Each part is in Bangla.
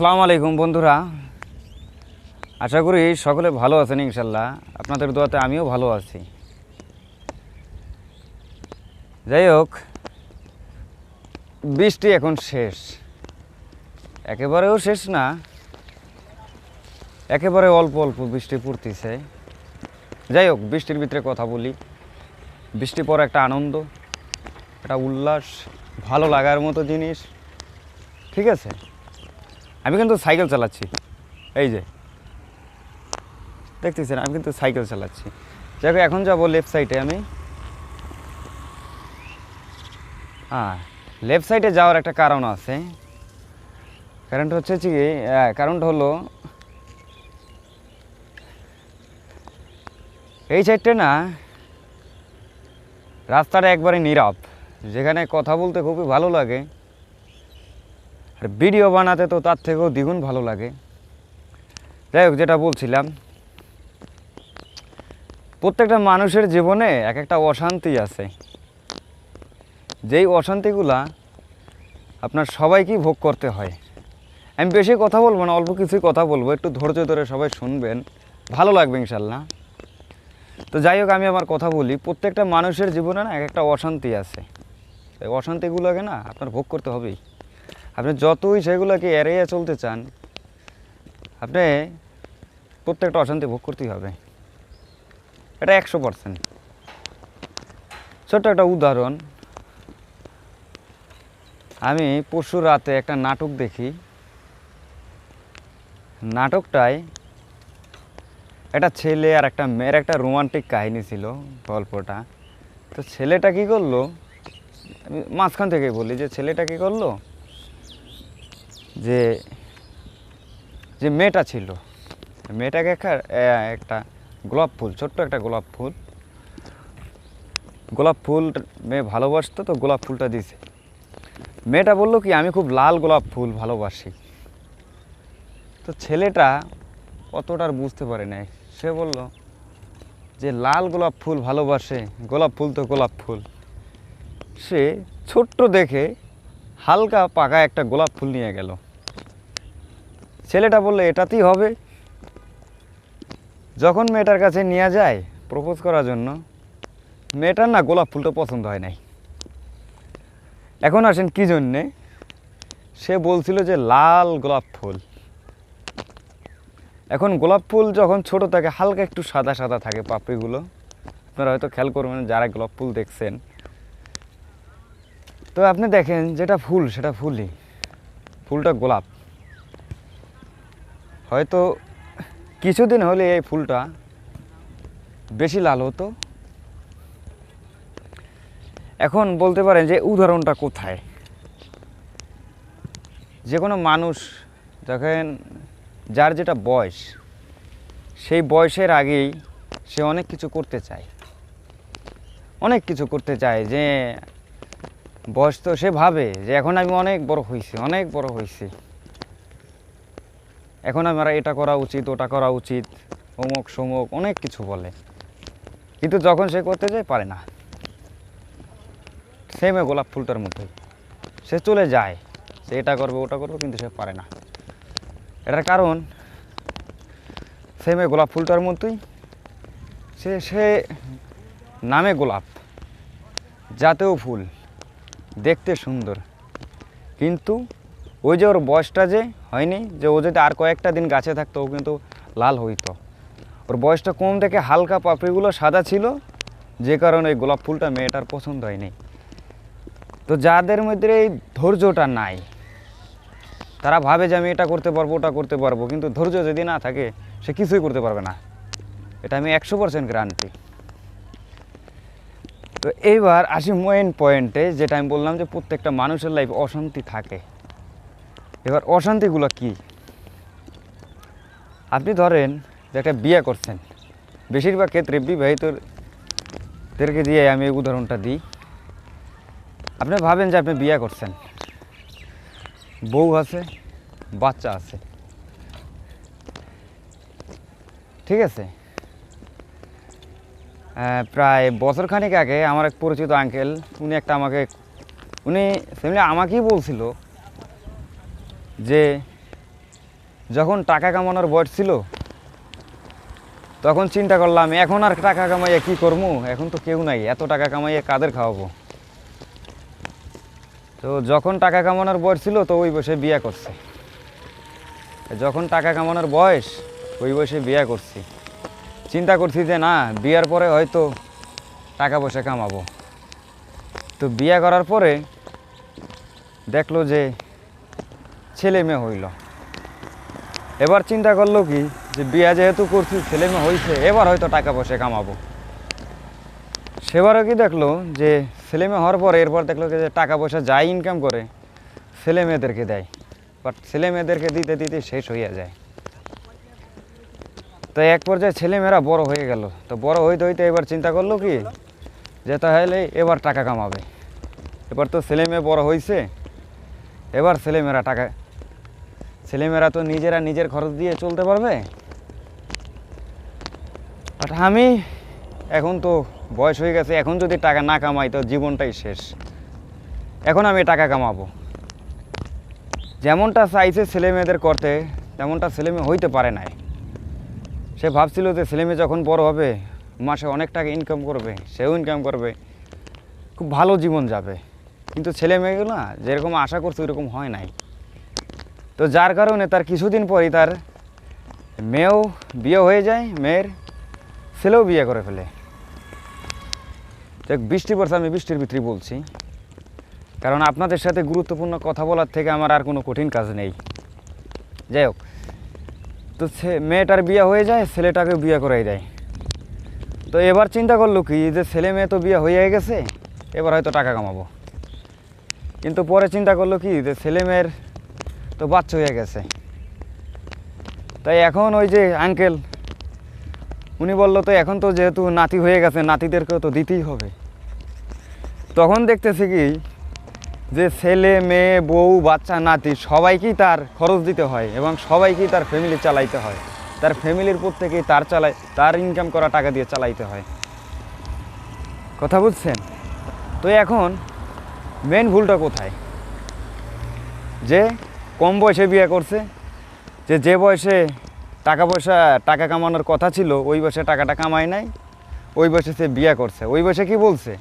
আসসালামু আলাইকুম বন্ধুরা, আশা করি সকলে ভালো আছেন ইনশাল্লাহ। আপনাদের দোয়াতে আমিও ভালো আছি। যাই হোক, বৃষ্টি এখন শেষ, একেবারেও শেষ না, একেবারে অল্প অল্প বৃষ্টি পড়তেছে। যাই হোক, বৃষ্টির ভিতরে কথা বলি। বৃষ্টি পরে একটা আনন্দ, একটা উল্লাস, ভালো লাগার মতো জিনিস, ঠিক আছে। আমি কিন্তু সাইকেল চালাচ্ছি, এই যে দেখতেছেন, আমি কিন্তু সাইকেল চালাচ্ছি। যাই হোক, এখন যাবো লেফট সাইডে। আমি লেফট সাইডে যাওয়ার একটা কারণ আছে। কারণটা হচ্ছে কি, কারণটা হলো এই সাইডটা না, রাস্তাটা একবারে নীরব, যেখানে কথা বলতে খুবই ভালো লাগে, আর ভিডিও বানাতে তো তার থেকেও দ্বিগুণ ভালো লাগে। যাই হোক, যেটা বলছিলাম, প্রত্যেকটা মানুষের জীবনে এক একটা অশান্তি আছে। যেই অশান্তিগুলা আপনার সবাইকেই ভোগ করতে হয়। আমি বেশি কথা বলবো না, অল্প কিছুই কথা বলবো, একটু ধৈর্য ধরে সবাই শুনবেন, ভালো লাগবে ইনশাল্লাহ। তো যাই হোক, আমি আমার কথা বলি। প্রত্যেকটা মানুষের জীবনে না এক একটা অশান্তি আছে। এই অশান্তিগুলোকে না আপনার ভোগ করতে হবেই। আপনি যতই সেগুলোকে এড়িয়ে চলতে চান, আপনি প্রত্যেকটা অশান্তি ভোগ করতেই হবে, এটা 100%। ছোট্ট একটা উদাহরণ, আমি পরশু রাতে একটা নাটক দেখি। নাটকটায় একটা ছেলে আর একটা মেয়ের একটা রোমান্টিক কাহিনী ছিল গল্পটা। তো ছেলেটা কী করলো, আমি মাঝখান থেকে বলি যে ছেলেটা কী করলো, যে যে মেয়েটা ছিল, মেয়েটাকে একটা গোলাপ ফুল, ছোট্ট একটা গোলাপ ফুল মেয়ে ভালোবাসতো, তো গোলাপ ফুলটা দিছে। মেয়েটা বললো কি, আমি খুব লাল গোলাপ ফুল ভালোবাসি। তো ছেলেটা অতটা আর বুঝতে পারে নাই, সে বলল যে লাল গোলাপ ফুল ভালোবাসে, গোলাপ ফুল তো গোলাপ ফুল। সে ছোট্ট দেখে হালকা পাকা একটা গোলাপ ফুল নিয়ে গেল। ছেলেটা বললো এটাতেই হবে। যখন মেয়েটার কাছে নিয়ে যায় প্রপোজ করার জন্য, মেয়েটার না গোলাপ ফুলটা পছন্দ হয় নাই। এখন আসেন কি জন্যে, সে বলছিল যে লাল গোলাপ ফুল। এখন গোলাপ ফুল যখন ছোট থাকে, হালকা একটু সাদা সাদা থাকে পাপড়িগুলো, আপনারা হয়তো খেয়াল করবেন যারা গোলাপ ফুল দেখছেন। তো আপনি দেখেন, যেটা ফুল সেটা ফুলই, ফুলটা গোলাপ। হয়তো কিছুদিন হলে এই ফুলটা বেশি লাল হতো। এখন বলতে পারেন যে উদাহরণটা কোথায়, যে কোনো মানুষ দেখেন, যার যেটা বয়স, সেই বয়সের আগেই সে অনেক কিছু করতে চায়, অনেক কিছু করতে চায়। যে বয়স তো সে ভাবে যে এখন আমি অনেক বড় হয়েছি, এখন আমার এটা করা উচিত, ওটা করা উচিত, অমুক সমুক অনেক কিছু বলে। কিন্তু যখন সে করতে যায় পারে না। সেমে গোলাপ ফুলটার মতোই, সে চলে যায়, সে এটা করবে ওটা করবে, কিন্তু সে পারে না। এটার কারণ সেমে গোলাপ ফুলটার মতোই, সে নামে গোলাপ, জাতেও ফুল, দেখতে সুন্দর, কিন্তু ওই যে ওর বয়সটা যে হয়নি, যে ও যদি আর কয়েকটা দিন গাছে থাকতো ও কিন্তু লাল হইতো। ওর বয়সটা কম থেকে হালকা পাপড়িগুলো সাদা ছিল, যে কারণে এই গোলাপ ফুলটা মেয়েটার পছন্দ হয়নি। তো যাদের মধ্যে এই ধৈর্যটা নাই, তারা ভাবে যে আমি এটা করতে পারবো ওটা করতে পারবো, কিন্তু ধৈর্য যদি না থাকে সে কিছুই করতে পারবে না, এটা আমি 100% গ্যারান্টি। তো এইবার আসি মেইন পয়েন্টে, যেটা আমি বললাম যে প্রত্যেকটা মানুষের লাইফে অশান্তি থাকে। এবার অশান্তিগুলো কি, আপনি ধরেন যে একটা বিয়ে করছেন, বেশিরভাগ ক্ষেত্রে বিবাহিতদেরকে দিয়ে আমি এই উদাহরণটা দিই। আপনি ভাবেন যে আপনি বিয়ে করছেন, বউ আছে, বাচ্চা আছে, ঠিক আছে। প্রায় বছরখানেক আগে আমার এক পরিচিত আঙ্কেল, উনি ফ্যামিলি আমাকেই বলছিল যে যখন টাকা কামানোর বয়স ছিল তখন চিন্তা করলাম এখন আর টাকা কামাইয়া কী করবো, এখন তো কেউ নাই, এত টাকা কামাইয়া কাদের খাওয়াবো। তো যখন টাকা কামানোর বয়স ছিল তো ওই বয়সে বিয়ে করছে। যখন টাকা কামানোর বয়স ওই বয়সে বিয়ে করছি, চিন্তা করছি যে না বিয়ার পরে হয়তো টাকা পয়সা কামাবো। তো বিয়ে করার পরে দেখলো যে ছেলে মেয়ে হইল। এবার চিন্তা করলো কি যে বিয়া যেহেতু করছি, ছেলে মেয়ে হয়েছে, এবার হয়তো টাকা পয়সা কামাবো। সেবারও কি দেখলো যে ছেলে মেয়ে হওয়ার পরে এরপর দেখলো যে টাকা পয়সা যাই ইনকাম করে ছেলে মেয়েদেরকে দেয়, বাট ছেলে মেয়েদেরকে দিতে দিতে শেষ হইয়া যায়। তো এক পর্যায়ে ছেলেমেয়েরা বড় হয়ে গেল। তো বড় হইতে হইতে এবার চিন্তা করলো কি যে তাহলে এবার টাকা কামাবে। এবার তো ছেলে মেয়ে বড় হয়েছে, এবার ছেলেমেয়েরা তো নিজেরা নিজের খরচ দিয়ে চলতে পারবে। বাট আমি এখন তো বয়স হয়ে গেছে, এখন যদি টাকা না কামাই তো জীবনটাই শেষ। এখন আমি টাকা কামাবো। যেমনটা চাইছে ছেলে মেয়েদের করতে তেমনটা ছেলে মেয়ে হইতে পারে নাই। সে ভাবছিল যে ছেলে মেয়ে যখন বড় হবে মাসে অনেক টাকা ইনকাম করবে, সেও ইনকাম করবে, খুব ভালো জীবন যাবে। কিন্তু ছেলে মেয়েগুলো না যেরকম আশা করছে ওইরকম হয় নাই। তো যার কারণে তার কিছুদিন পরই তার মেয়েও বিয়ে হয়ে যায়, মেয়ের ছেলেও বিয়ে করে ফেলে। দেখ বৃষ্টি পড়ছে, আমি বৃষ্টির ভিতরেই বলছি, কারণ আপনাদের সাথে গুরুত্বপূর্ণ কথা বলার থেকে আমার আর কোনো কঠিন কাজ নেই। যাই হোক, তো মেয়েটার বিয়ে হয়ে যায়, ছেলেটাকে বিয়ে করাই দেয়। তো এবার চিন্তা করলো কি যে ছেলে মেয়ে তো বিয়ে হয়ে গেছে, এবার হয়তো টাকা কামাবো। কিন্তু পরে চিন্তা করলো কি যে ছেলে মেয়ের তো বাচ্চা হয়ে গেছে। তাই এখন ওই যে আঙ্কেল উনি বললো তো এখন তো যেহেতু নাতি হয়ে গেছে নাতিদেরকেও তো দিতেই হবে। তখন দেখতেছে কি যে ছেলে মেয়ে বউ বাচ্চা নাতি সবাইকেই তার খরচ দিতে হয় এবং সবাইকেই তার ফ্যামিলি চালাইতে হয়। তার ফ্যামিলির প্রত্যেকেই তার ইনকাম করা টাকা দিয়ে চালাইতে হয়। কথা বুঝছেন? তো এখন মেন ভুলটা কোথায়? যে কম বয়সে বিয়ে করছে, যে বয়সে টাকা কামানোর কথা ছিল ওই বয়সে টাকাটা কামায় নাই, ওই বয়সে সে বিয়ে করছে। ওই বয়সে কি বলছে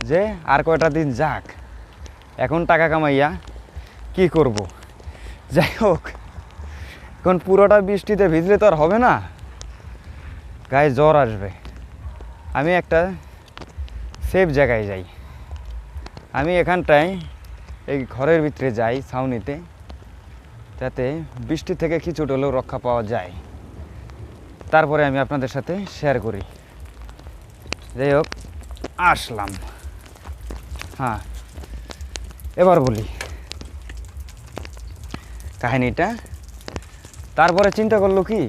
যে আর কয়টা দিন যাক, এখন টাকা কামাইয়া কি করব। যাই হোক, এখন পুরোটা বৃষ্টিতে ভিজলে তো আর হবে না, গায়ে জ্বর আসবে। আমি একটা সেফ জায়গায় যাই, আমি এখানটায় এই ঘরের ভিতরে যাই ছাউনিতে, যাতে বৃষ্টি থেকে কিছুটা হলেও রক্ষা পাওয়া যায়। তারপরে আমি আপনাদের সাথে শেয়ার করি। যাই হোক, আসলাম। হ্যাঁ, এবার বলি কাহিনীটা। তারপরে চিন্তা করলো কি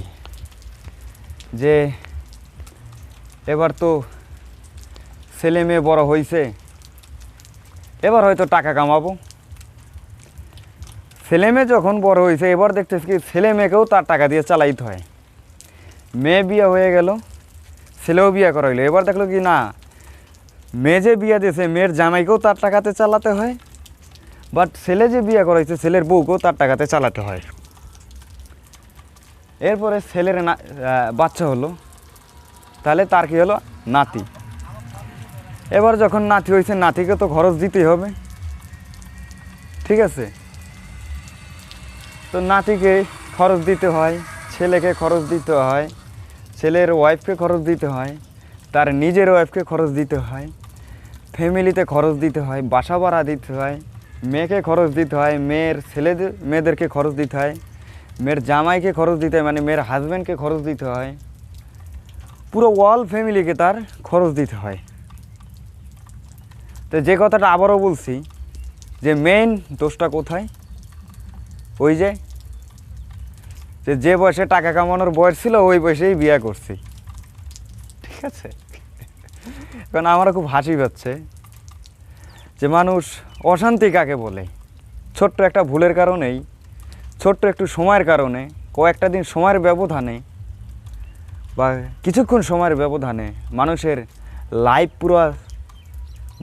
যে এবার তো ছেলে মেয়ে বড় হয়েছে, এবার হয়তো টাকা কামাবো। ছেলে মেয়ে যখন বড় হয়েছে এবার দেখতেছি কি ছেলে মেয়েকেও তার টাকা দিয়ে চালাইতে হয়। মেয়ে বিয়ে হয়ে গেল, ছেলেও বিয়ে করাইলো। এবার দেখলো কি না, মেয়ে যে বিয়ে দিয়েছে মেয়ের জামাইকেও তার টাকাতে চালাতে হয়, বাট ছেলে যে বিয়ে করাইছে ছেলের বউকেও তার টাকাতে চালাতে হয়। এরপরে ছেলের বাচ্চা হলো, তাহলে তার কি হলো, নাতি। এবার যখন নাতি হয়েছে নাতিকে তো খরচ দিতেই হবে, ঠিক আছে? তো নাতিকে খরচ দিতে হয়, ছেলেকে খরচ দিতে হয়, ছেলের ওয়াইফকে খরচ দিতে হয়, তার নিজের ওয়াইফকে খরচ দিতে হয়, ফ্যামিলিতে খরচ দিতে হয়, বাসা ভাড়া দিতে হয়, মেয়েকে খরচ দিতে হয়, মেয়েদেরকে খরচ দিতে হয়, মেয়ের জামাইকে খরচ দিতে হয়, মানে মেয়ের হাজব্যান্ডকে খরচ দিতে হয়, পুরো অল ফ্যামিলিকে তার খরচ দিতে হয়। তো যে কথাটা আবারও বলছি যে মেইন দোষটা কোথায়? ওই যে বয়সে টাকা কামানোর বয়স ছিল ওই বয়সেই বিয়ে করছি, ঠিক আছে? কারণ আমার খুব হাসি পাচ্ছে যে মানুষ অশান্তি কাকে বলে। ছোট্ট একটা ভুলের কারণেই, ছোট্ট একটু সময়ের কারণে, কয়েকটা দিন সময়ের ব্যবধানে বা কিছুক্ষণ সময়ের ব্যবধানে মানুষের লাইফ পুরো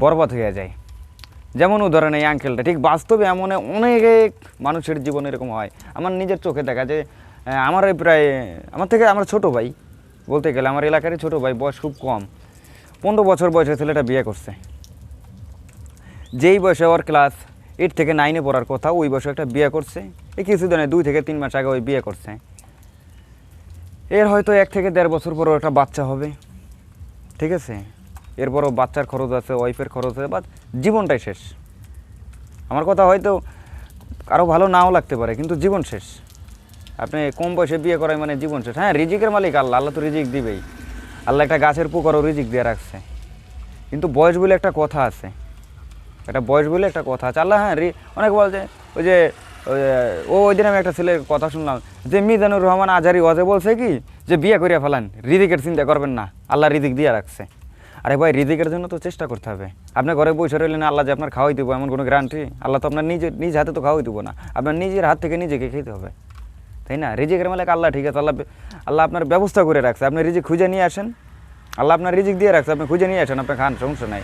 বরবাদ হয়ে যায়। যেমন উদাহরণ এই আঙ্কেলটা, ঠিক বাস্তবে এমন অনেক মানুষের জীবন এরকম হয়। আমার নিজের চোখে দেখা যে আমার এই প্রায় আমার থেকে আমার ছোটো ভাই, বলতে গেলে আমার এলাকারই ছোটো ভাই, বয়স খুব কম, 15 বছর বয়সে ছেলেটা বিয়ে করছে। যেই বয়সে ওর ক্লাস 8 থেকে 9-এ পড়ার কথা, ওই বয়সে একটা বিয়ে করছে। এই কিছুদিনে 2 থেকে 3 মাস আগে ওই বিয়ে করছে। এর হয়তো 1 থেকে 1.5 বছর পরও একটা বাচ্চা হবে, ঠিক আছে। এরপরও বাচ্চার খরচ আছে, ওয়াইফের খরচ আছে, বাট জীবনটাই শেষ। আমার কথা হয়তো কারো ভালো নাও লাগতে পারে, কিন্তু জীবন শেষ। আপনি কম বয়সে বিয়ে করায় মানে জীবন শেষ। হ্যাঁ, রিজিকের মালিক আল্লাহ, আল্লাহ তো রিজিক দিবেই। আল্লাহ একটা গাছের পুকুরও রিজিক দিয়ে রাখছে, কিন্তু বয়স বলে একটা কথা আছে, একটা বয়স বলে একটা কথা আছে। আল্লাহ হ্যাঁ অনেক বলছে, ওই যে ওই দিন আমি একটা ছেলের কথা শুনলাম যে মিজানুর রহমান আজহারি ওয়াজে বলছে কি যে বিয়ে করিয়া ফেলান, রিজিকের চিন্তা করবেন না, আল্লাহ রিজিক দিয়ে রাখছে। আরে ভাই, রিজিকের জন্য তো চেষ্টা করতে হবে। আপনার ঘরে বসে রইলেন, আল্লাহ যে আপনার খাওয়াই দেবো এমন কোনো গ্যারান্টি? আল্লাহ তো আপনার নিজ হাতে তো খাওয়াই দেবো না, আপনার নিজের হাত থেকে নিজেকে খেতে হবে, তাই না? রিজিকের মালিক আল্লাহ, ঠিক আছে। আল্লাহ আপনার ব্যবস্থা করে রাখছে, আপনি রিজিক খুঁজে নিয়ে আসেন, আল্লাহ আপনার রিজিক দিয়ে রাখছে, আপনি খুঁজে নিয়ে আসেন, আপনি খান, সমস্যা নাই।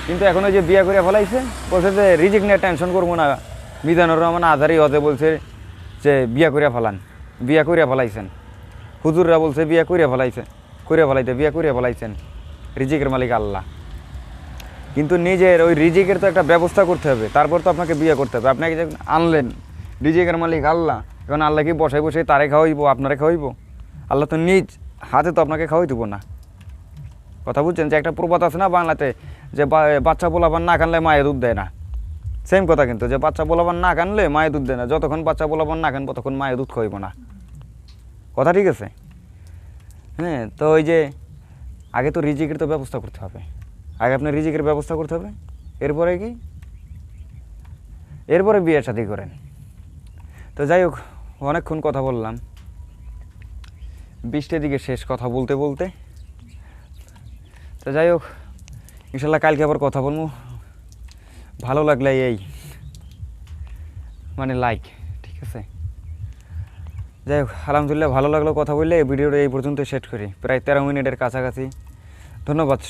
কিন্তু এখন ওই যে বিয়ে করে ফেলাইছে, বলছে যে রিজিক নিয়ে টেনশন করবো না। মিজানুর রহমান আজহারি ওয়াজে বলছে যে বিয়ে করিয়া ফেলান, বিয়ে করিয়া ফেলাইছেন। হুজুররা বলছে বিয়ে করিয়া ফেলাইছে, বিয়ে করিয়া ফেলাইছেন। রিজিকের মালিক আল্লাহ, কিন্তু নিজের ওই রিজিকের তো একটা ব্যবস্থা করতে হবে, তারপর তো আপনাকে বিয়ে করতে হবে। আপনাকে যে আনলেন, রিজিকের মালিক আল্লাহ, এখন আল্লাহ কি বসাই বসে তারে খাওয়াইব, আপনারে খাওয়াইব? আল্লাহ তো নিজ হাতে তো আপনাকে খাওয়াই দেবো না। কথা বুঝছেন? যে একটা প্রবাদ আছে না বাংলাতে, যে বাচ্চা পোলাপান না কানলে মায়ে দুধ দেয় না। সেম কথা কিন্তু, যে বাচ্চা পোলাপান না কানলে মায়ে দুধ দেয় না। যতক্ষণ বাচ্চা পোলাপান না কানবো ততক্ষণ মায়ে দুধ খাওয়াইব না। কথা ঠিক আছে? হ্যাঁ, তো ওই যে আগে তো রিজিকের তো ব্যবস্থা করতে হবে, আগে আপনার রিজিকের ব্যবস্থা করতে হবে, এরপরে কি, এরপরে বিয়ে শাদী করেন। তো যাই হোক, অনেকক্ষণ কথা বললাম, 20টার দিকে শেষ কথা বলতে বলতে। তো যাই হোক, ইনশাল্লাহ কালকে আবার কথা বলবো। ভালো লাগলে এই মানে লাইক, ঠিক আছে? যাই হোক, আলহামদুলিল্লাহ ভালো লাগলো কথা বললে। এই ভিডিওটা এই পর্যন্ত শেষ করি, প্রায় 13 মিনিটের কাছাকাছি। ধন্যবাদ।